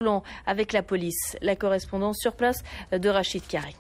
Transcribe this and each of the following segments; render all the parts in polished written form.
basculant avec la police. La correspondance sur place de Rachid Kari.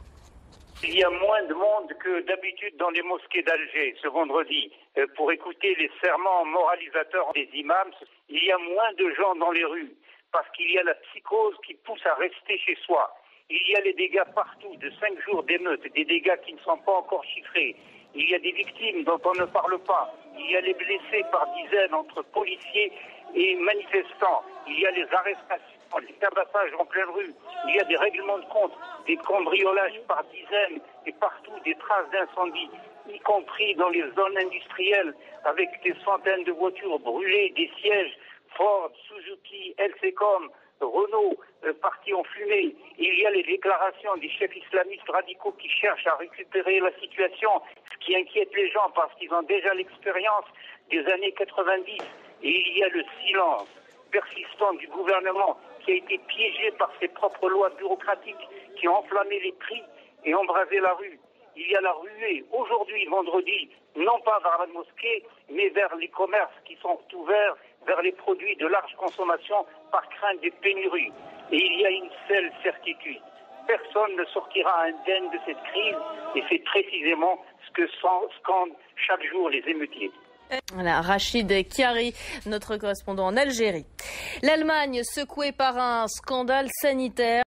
Il y a moins de monde que d'habitude dans les mosquées d'Alger ce vendredi pour écouter les serments moralisateurs des imams. Il y a moins de gens dans les rues parce qu'il y a la psychose qui pousse à rester chez soi. Il y a les dégâts partout de 5 jours d'émeutes, des dégâts qui ne sont pas encore chiffrés. Il y a des victimes dont on ne parle pas. Il y a les blessés par dizaines entre policiers et manifestants. Il y a les arrestations, les tabassages en pleine rue. Il y a des règlements de compte, des cambriolages par dizaines et partout des traces d'incendie, y compris dans les zones industrielles avec des centaines de voitures brûlées, des sièges Ford, Suzuki, LCCOM, Renault partis en fumée. Il y a les déclarations des chefs islamistes radicaux qui cherchent à récupérer la situation, ce qui inquiète les gens parce qu'ils ont déjà l'expérience des années 90. Et il y a le silence persistant du gouvernement qui a été piégé par ses propres lois bureaucratiques qui ont enflammé les prix et embrasé la rue. Il y a la ruée aujourd'hui, vendredi, non pas vers la mosquée, mais vers les commerces qui sont ouverts vers les produits de large consommation par crainte des pénuries. Et il y a une seule certitude. Personne ne sortira indemne de cette crise et c'est précisément ce que scandent chaque jour les émeutiers. Voilà, Rachid Kari, notre correspondant en Algérie. L'Allemagne secouée par un scandale sanitaire.